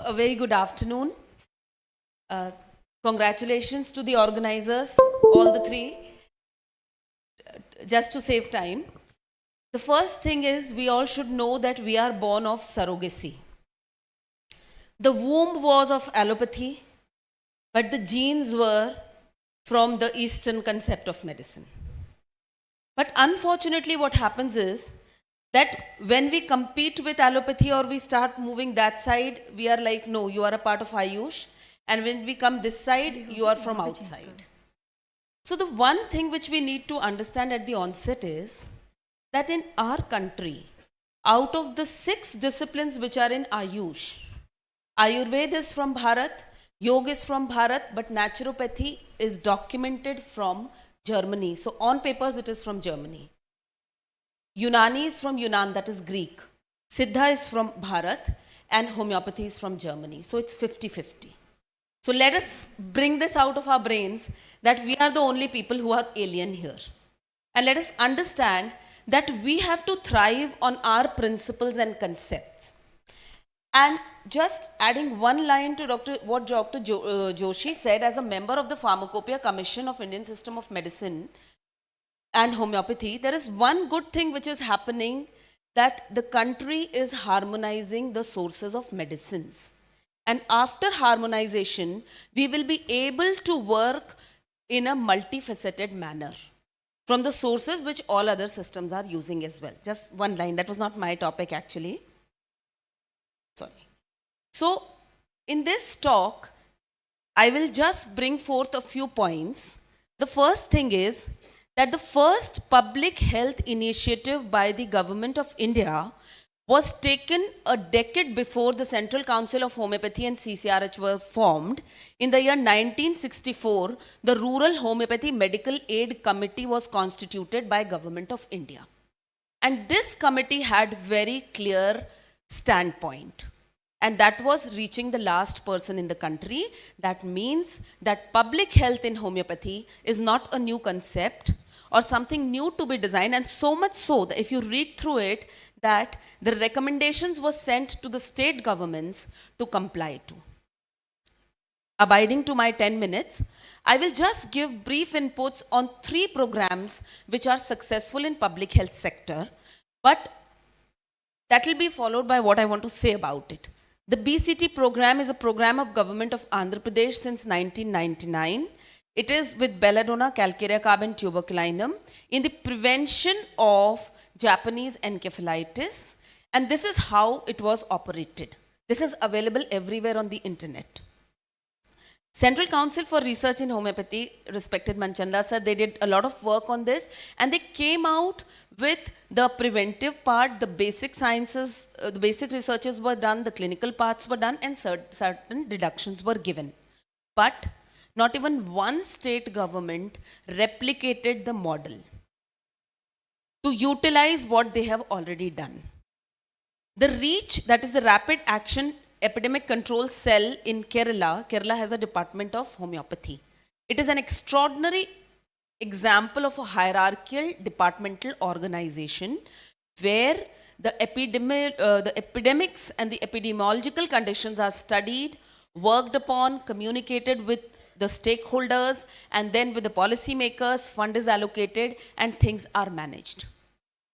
A very good afternoon. Uh, Congratulations to the organizers, all the three. Just to save time, the first thing is we all should know that we are born of surrogacy. The womb was of allopathy, but the genes were from the Eastern concept of medicine. But unfortunately, what happens is that when we compete with allopathy or we start moving that side, we are like, no, you are a part of Ayush. And when we come this side, you are from outside. So the one thing which we need to understand at the onset is that in our country, out of the 6 disciplines which are in Ayush, Ayurveda is from Bharat, Yoga is from Bharat, but naturopathy is documented from Germany. So on papers it is from Germany. Unani is from Yunan, that is Greek. Siddha is from Bharat and homeopathy is from Germany. So it's 50-50. So let us bring this out of our brains that we are the only people who are alien here. And let us understand that we have to thrive on our principles and concepts. And just adding one line to what Dr. Joshi said, as a member of the Pharmacopoeia Commission of Indian System of Medicine and Homeopathy, there is one good thing which is happening, that the country is harmonizing the sources of medicines. And after harmonization, we will be able to work in a multifaceted manner from the sources which all other systems are using as well. Just one line, that was not my topic actually. Sorry. So, in this talk, I will just bring forth a few points. The first thing is that the first public health initiative by the Government of India was taken a decade before the Central Council of Homeopathy and CCRH were formed. In the year 1964, the Rural Homeopathy Medical Aid Committee was constituted by Government of India. And this committee had very clear standpoint. And that was reaching the last person in the country. That means that public health in homeopathy is not a new concept or something new to be designed, and so much so that if you read through it, that the recommendations were sent to the state governments to comply to. Abiding to my 10 minutes, I will just give brief inputs on 3 programs which are successful in public health sector, but that will be followed by what I want to say about it. The BCT program is a program of Government of Andhra Pradesh since 1999. It is with belladonna, calcarea carb and tuberculinum in the prevention of Japanese encephalitis, and this is how it was operated. This is available everywhere on the internet. Central Council for Research in Homeopathy, respected Manchanda sir, they did a lot of work on this, and they came out with the preventive part, the basic sciences, the basic researches were done, the clinical parts were done, and certain deductions were given. But not even one state government replicated the model to utilize what they have already done. The REACH, that is the Rapid Action Epidemic Control Cell in Kerala, Kerala has a department of homeopathy. It is an extraordinary example of a hierarchical departmental organization where the epidemics and the epidemiological conditions are studied, worked upon, communicated with the stakeholders, and then with the policymakers, fund is allocated and things are managed.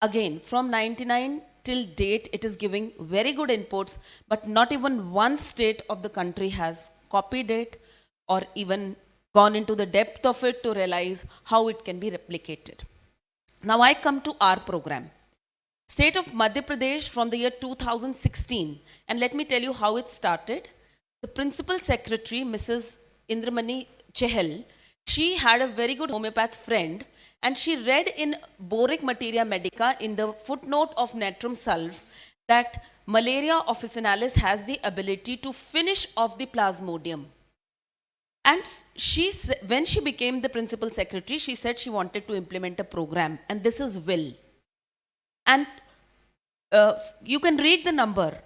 Again, from 99 till date, it is giving very good inputs, but not even one state of the country has copied it or even gone into the depth of it to realize how it can be replicated. Now I come to our program. State of Madhya Pradesh from the year 2016, and let me tell you how it started. The Principal Secretary, Mrs. Indramani Chehel, she had a very good homeopath friend, and she read in Boric Materia Medica in the footnote of Natrum Sulph that Malaria officinalis has the ability to finish off the plasmodium. And when she became the Principal Secretary, she said she wanted to implement a program, and this is will. And you can read the number.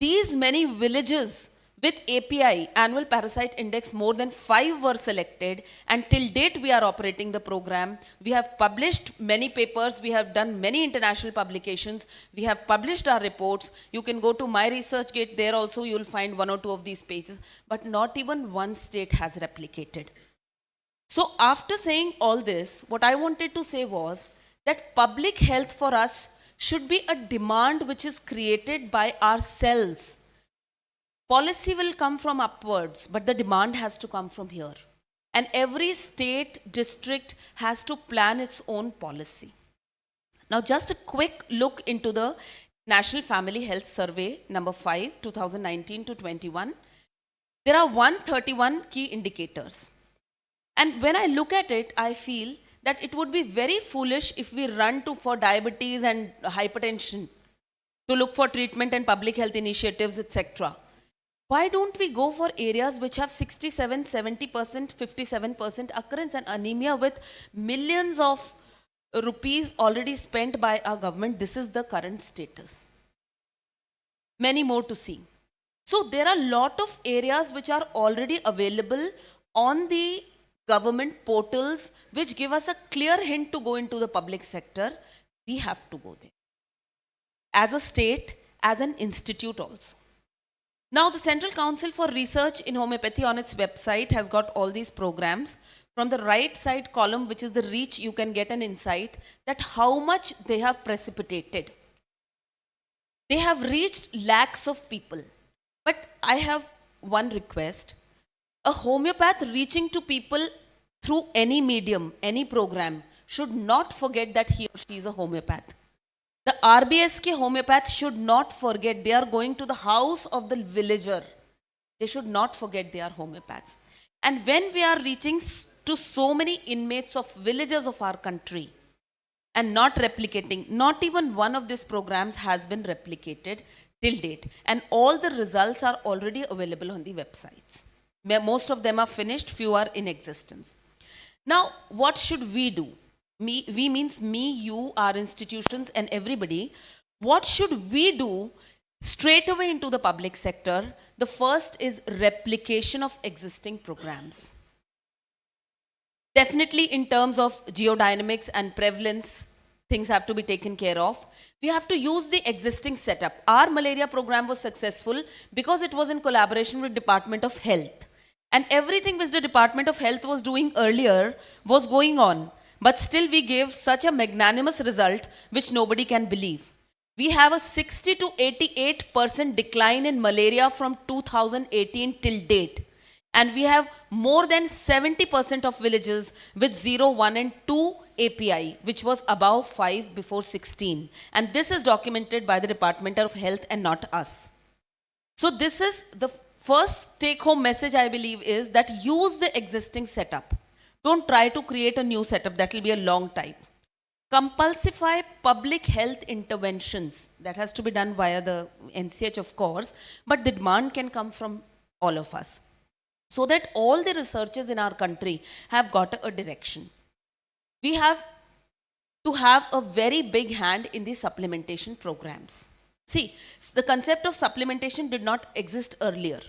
These many villages With API, annual parasite index, more than 5 were selected, and till date we are operating the program. We have published many papers, we have done many international publications, we have published our reports. You can go to my ResearchGate, there also you will find 1 or 2 of these pages, but not even one state has replicated. So after saying all this, what I wanted to say was that public health for us should be a demand which is created by ourselves. Policy will come from upwards, but the demand has to come from here. And every state, district has to plan its own policy. Now, just a quick look into the National Family Health Survey, number 5, 2019 to 21. There are 131 key indicators. And when I look at it, I feel that it would be very foolish if we run for diabetes and hypertension to look for treatment and public health initiatives, etc. Why don't we go for areas which have 67, 70%, 57% occurrence, and anemia with millions of rupees already spent by our government? This is the current status. Many more to see. So there are a lot of areas which are already available on the government portals which give us a clear hint to go into the public sector. We have to go there. As a state, as an institute also. Now, the Central Council for Research in Homeopathy on its website has got all these programs. From the right side column, which is the reach, you can get an insight that how much they have precipitated. They have reached lakhs of people. But I have one request. A homeopath reaching to people through any medium, any program, should not forget that he or she is a homeopath. The RBSK homeopaths should not forget they are going to the house of the villager. They should not forget they are homeopaths. And when we are reaching to so many inmates of villages of our country and not replicating, not even one of these programs has been replicated till date. And all the results are already available on the websites. Most of them are finished, few are in existence. Now, what should we do? We means me, you, our institutions and everybody. What should we do straight away into the public sector? The first is replication of existing programs. Definitely in terms of geodynamics and prevalence, things have to be taken care of. We have to use the existing setup. Our malaria program was successful because it was in collaboration with Department of Health. And everything which the Department of Health was doing earlier was going on. But still we gave such a magnanimous result which nobody can believe. We have a 60 to 88% decline in malaria from 2018 till date. And we have more than 70% of villages with 0, 1 and 2 API, which was above 5 before 16. And this is documented by the Department of Health and not us. So this is the first take-home message, I believe, is that use the existing setup. Don't try to create a new setup. That will be a long time. Compulsify public health interventions. That has to be done via the NCH, of course, but the demand can come from all of us. So that all the researchers in our country have got a direction. We have to have a very big hand in the supplementation programs. See, the concept of supplementation did not exist earlier.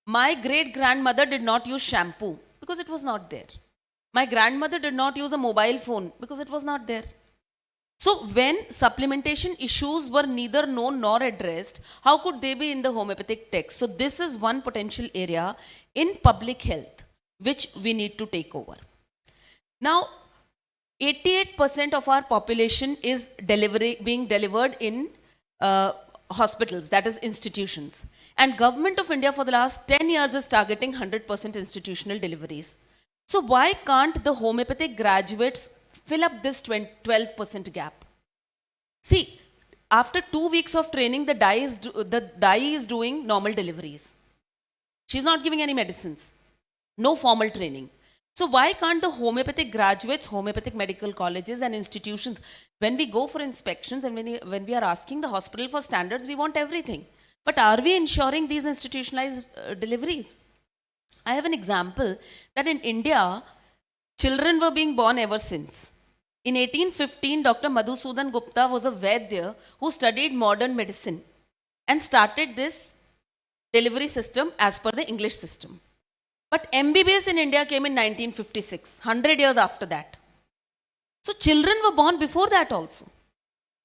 My great-grandmother did not use shampoo because it was not there. My grandmother did not use a mobile phone because it was not there. So when supplementation issues were neither known nor addressed, how could they be in the homeopathic text? So this is one potential area in public health which we need to take over. Now, 88% of our population is being delivered in hospitals, that is institutions. And Government of India for the last 10 years is targeting 100% institutional deliveries. So why can't the homeopathic graduates fill up this 12% gap? See, after 2 weeks of training, the DAI is doing normal deliveries. She's not giving any medicines. No formal training. So why can't the homeopathic graduates, homeopathic medical colleges and institutions, when we go for inspections and when we are asking the hospital for standards, we want everything. But are we ensuring these institutionalized deliveries? I have an example that in India, children were being born ever since. In 1815, Dr. Juhi Gupta was a Vaidya who studied modern medicine and started this delivery system as per the English system. But MBBS in India came in 1956, 100 years after that. So children were born before that also.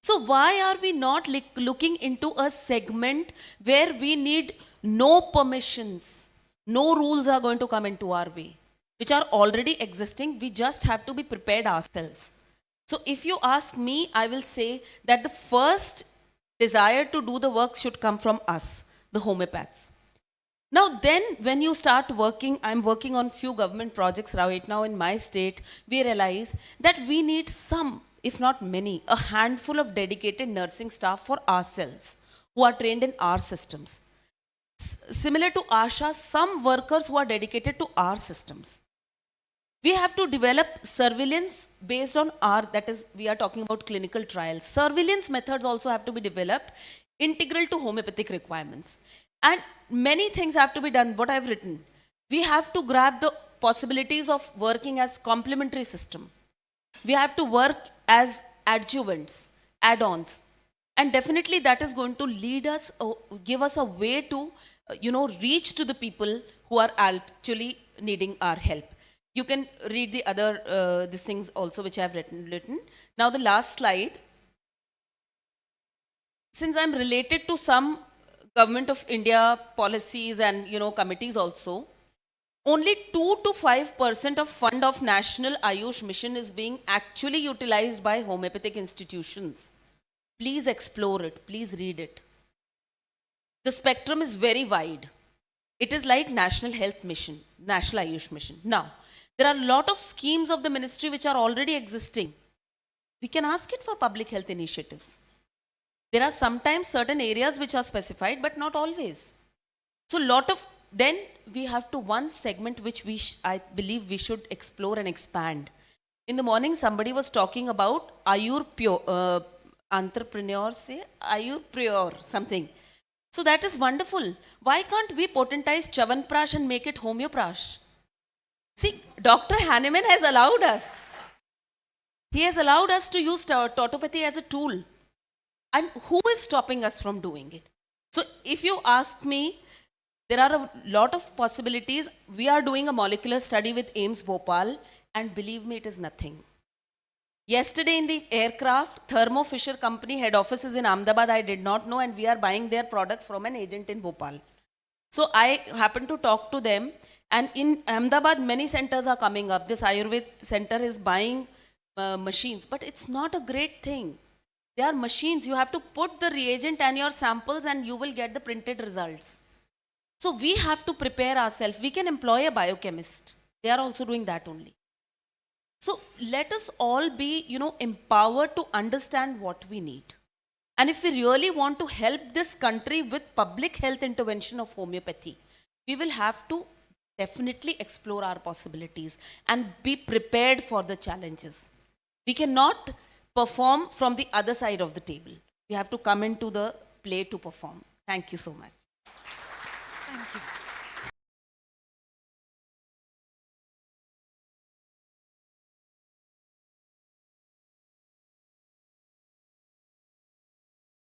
So why are we not looking into a segment where we need no permissions, no rules are going to come into our way, which are already existing. We just have to be prepared ourselves. So if you ask me, I will say that the first desire to do the work should come from us, the homeopaths. Now then, when you start working, I'm working on few government projects right now in my state, we realize that we need some, if not many, a handful of dedicated nursing staff for ourselves who are trained in our systems. Similar to ASHA, some workers who are dedicated to our systems. We have to develop surveillance based on our, that is, we are talking about clinical trials. Surveillance methods also have to be developed, integral to homeopathic requirements. And many things have to be done, what I've written. We have to grab the possibilities of working as complementary system. We have to work as adjuvants, add-ons. And definitely that is going to lead us, give us a way to, reach to the people who are actually needing our help. You can read the other these things also which I have written. Now the last slide. Since I'm related to some Government of India policies and committees also, only 2 to 5% of fund of National Ayush Mission is being actually utilized by homeopathic institutions. Please explore it, please read it. The spectrum is very wide. It is like National Health Mission, National Ayush Mission. Now, there are a lot of schemes of the ministry which are already existing. We can ask it for public health initiatives. There are sometimes certain areas which are specified, but not always. So then we have to one segment which I believe we should explore and expand. In the morning, somebody was talking about entrepreneurs, say Ayurpreneur, something. So that is wonderful. Why can't we potentize Chavanprash and make it Homeoprash? See, Dr. Hahnemann has allowed us. He has allowed us to use tautopathy as a tool. And who is stopping us from doing it? So if you ask me, there are a lot of possibilities. We are doing a molecular study with AIIMS Bhopal, and believe me, it is nothing. Yesterday in the aircraft, Thermo Fisher Company head office is in Ahmedabad, I did not know, and we are buying their products from an agent in Bhopal. So I happened to talk to them, and in Ahmedabad, many centers are coming up. This Ayurved center is buying machines, but it's not a great thing. They are machines. You have to put the reagent and your samples and you will get the printed results. So we have to prepare ourselves. We can employ a biochemist. They are also doing that only. So let us all be, empowered to understand what we need. And if we really want to help this country with public health intervention of homeopathy, we will have to definitely explore our possibilities and be prepared for the challenges. We cannot perform from the other side of the table. We have to come into the play to perform. Thank you so much. Thank you.